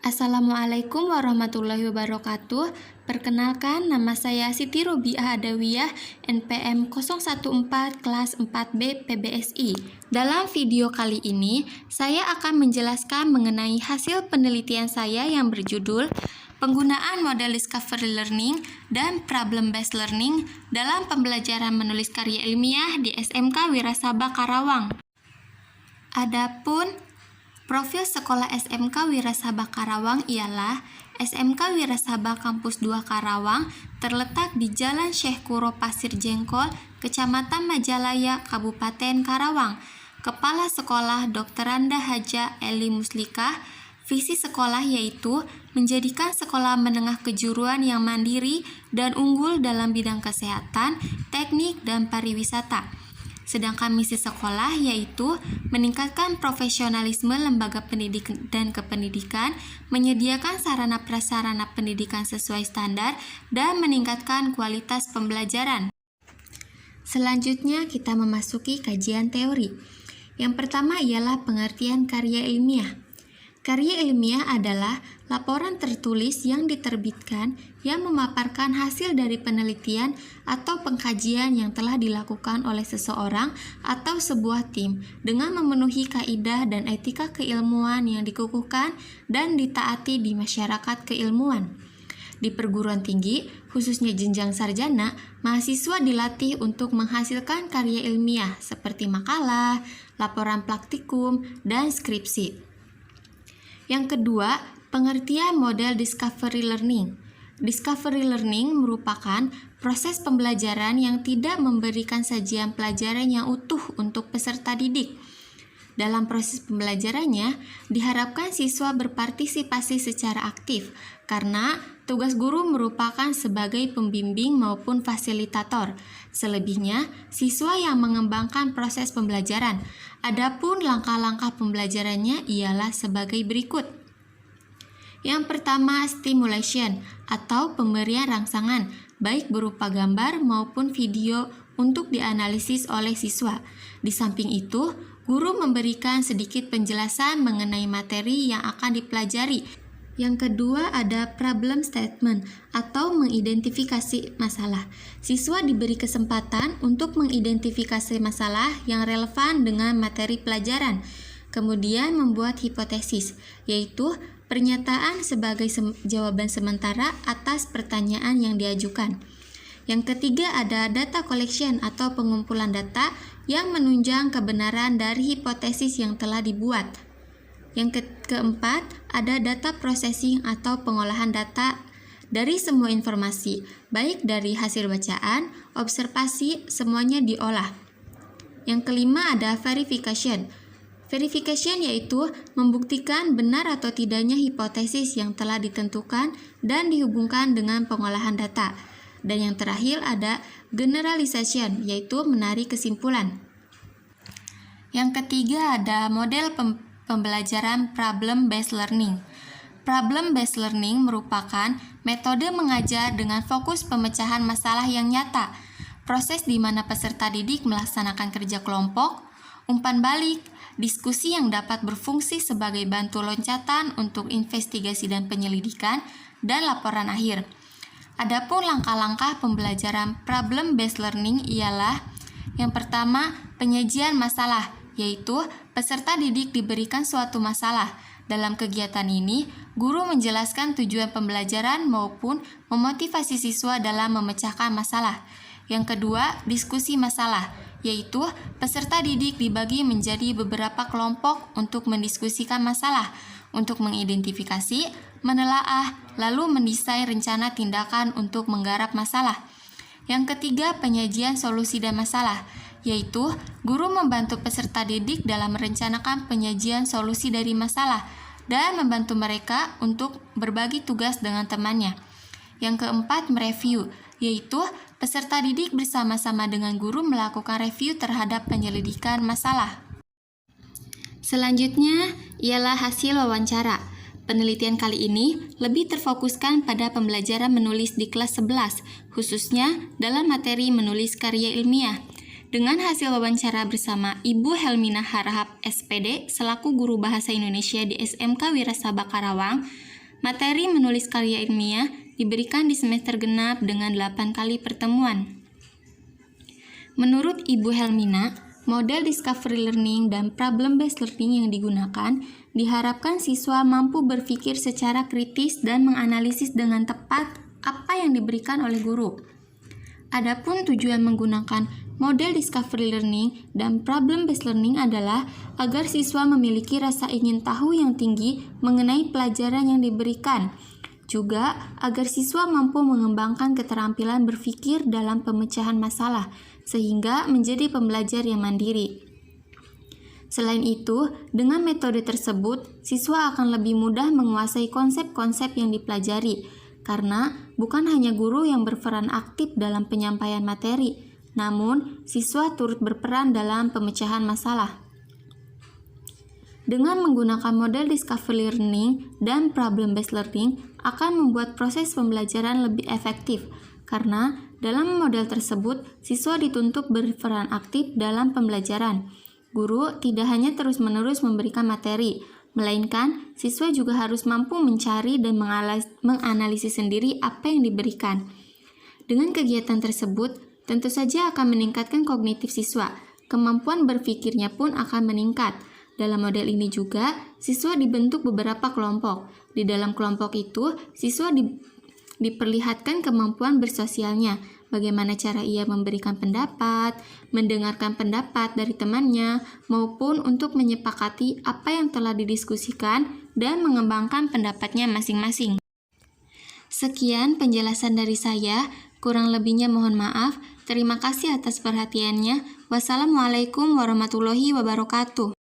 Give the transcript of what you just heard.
Assalamualaikum warahmatullahi wabarakatuh. Perkenalkan, nama saya Siti Robiah Adawiyah, NPM 014 kelas 4B PBSI. Dalam video kali ini, saya akan menjelaskan mengenai hasil penelitian saya yang berjudul Penggunaan Model Discovery Learning dan Problem Based Learning dalam pembelajaran menulis karya ilmiah di SMK Wirasabha Karawang. Adapun profil sekolah SMK Wirasabha Karawang ialah SMK Wirasabha Kampus 2 Karawang, terletak di Jalan Syekh Kuro Pasir Jengkol, Kecamatan Majalaya, Kabupaten Karawang. Kepala Sekolah Dr. Randa Haja Eli Muslikah. Visi sekolah yaitu menjadikan sekolah menengah kejuruan yang mandiri dan unggul dalam bidang kesehatan, teknik, dan pariwisata. Sedangkan misi sekolah yaitu meningkatkan profesionalisme lembaga pendidikan dan kependidikan, menyediakan sarana prasarana pendidikan sesuai standar, dan meningkatkan kualitas pembelajaran. Selanjutnya kita memasuki kajian teori. Yang pertama ialah pengertian karya ilmiah. Karya ilmiah adalah laporan tertulis yang diterbitkan yang memaparkan hasil dari penelitian atau pengkajian yang telah dilakukan oleh seseorang atau sebuah tim dengan memenuhi kaidah dan etika keilmuan yang dikukuhkan dan ditaati di masyarakat keilmuan. Di perguruan tinggi, khususnya jenjang sarjana, mahasiswa dilatih untuk menghasilkan karya ilmiah seperti makalah, laporan praktikum, dan skripsi. Yang kedua, pengertian model discovery learning. Discovery learning merupakan proses pembelajaran yang tidak memberikan sajian pelajaran yang utuh untuk peserta didik. Dalam proses pembelajarannya, diharapkan siswa berpartisipasi secara aktif, karena tugas guru merupakan sebagai pembimbing maupun fasilitator. Selebihnya, siswa yang mengembangkan proses pembelajaran. Adapun langkah-langkah pembelajarannya ialah sebagai berikut. Yang pertama, stimulation atau pemberian rangsangan, baik berupa gambar maupun video untuk dianalisis oleh siswa. Di samping itu, guru memberikan sedikit penjelasan mengenai materi yang akan dipelajari. Yang kedua ada problem statement atau mengidentifikasi masalah. Siswa diberi kesempatan untuk mengidentifikasi masalah yang relevan dengan materi pelajaran. Kemudian membuat hipotesis, yaitu pernyataan sebagai jawaban sementara atas pertanyaan yang diajukan. Yang ketiga ada data collection atau pengumpulan data yang menunjang kebenaran dari hipotesis yang telah dibuat. Yang keempat, ada data processing atau pengolahan data dari semua informasi, baik dari hasil bacaan, observasi, semuanya diolah. Yang kelima ada verification. Verification yaitu membuktikan benar atau tidaknya hipotesis yang telah ditentukan dan dihubungkan dengan pengolahan data. Dan yang terakhir ada generalization, yaitu menarik kesimpulan. Yang ketiga ada model pembelajaran problem-based learning. Problem-based learning merupakan metode mengajar dengan fokus pemecahan masalah yang nyata, proses di mana peserta didik melaksanakan kerja kelompok, umpan balik, diskusi yang dapat berfungsi sebagai bantu loncatan untuk investigasi dan penyelidikan, dan laporan akhir. Adapun langkah-langkah pembelajaran problem-based learning ialah yang pertama, penyajian masalah, yaitu peserta didik diberikan suatu masalah. Dalam kegiatan ini, guru menjelaskan tujuan pembelajaran maupun memotivasi siswa dalam memecahkan masalah. Yang kedua, diskusi masalah, yaitu peserta didik dibagi menjadi beberapa kelompok untuk mendiskusikan masalah, untuk mengidentifikasi, menelaah, lalu mendesain rencana tindakan untuk menggarap masalah. Yang ketiga, penyajian solusi dan masalah, yaitu guru membantu peserta didik dalam merencanakan penyajian solusi dari masalah dan membantu mereka untuk berbagi tugas dengan temannya. Yang keempat, mereview, yaitu peserta didik bersama-sama dengan guru melakukan review terhadap penyelidikan masalah. Selanjutnya ialah hasil wawancara. Penelitian kali ini lebih terfokuskan pada pembelajaran menulis di kelas 11, khususnya dalam materi menulis karya ilmiah. Dengan hasil wawancara bersama Ibu Helmina Harahap SPD selaku guru bahasa Indonesia di SMK Wirasabha Karawang, Materi menulis karya ilmiah diberikan di semester genap dengan 8 kali pertemuan. Menurut Ibu Helmina, model discovery learning dan problem-based learning yang digunakan diharapkan siswa mampu berpikir secara kritis dan menganalisis dengan tepat apa yang diberikan oleh guru. Adapun tujuan menggunakan model discovery learning dan problem-based learning adalah agar siswa memiliki rasa ingin tahu yang tinggi mengenai pelajaran yang diberikan. Juga agar siswa mampu mengembangkan keterampilan berpikir dalam pemecahan masalah, sehingga menjadi pembelajar yang mandiri. Selain itu, dengan metode tersebut, siswa akan lebih mudah menguasai konsep-konsep yang dipelajari, karena bukan hanya guru yang berperan aktif dalam penyampaian materi, namun siswa turut berperan dalam pemecahan masalah. Dengan menggunakan model discovery learning dan problem-based learning akan membuat proses pembelajaran lebih efektif, karena dalam model tersebut, siswa dituntut berperan aktif dalam pembelajaran. Guru tidak hanya terus-menerus memberikan materi, melainkan siswa juga harus mampu mencari dan menganalisis sendiri apa yang diberikan. Dengan kegiatan tersebut, tentu saja akan meningkatkan kognitif siswa, kemampuan berpikirnya pun akan meningkat. Dalam model ini juga, siswa dibentuk beberapa kelompok. Di dalam kelompok itu, siswa diperlihatkan kemampuan bersosialnya, bagaimana cara ia memberikan pendapat, mendengarkan pendapat dari temannya, maupun untuk menyepakati apa yang telah didiskusikan dan mengembangkan pendapatnya masing-masing. Sekian penjelasan dari saya, kurang lebihnya mohon maaf. Terima kasih atas perhatiannya. Wassalamualaikum warahmatullahi wabarakatuh.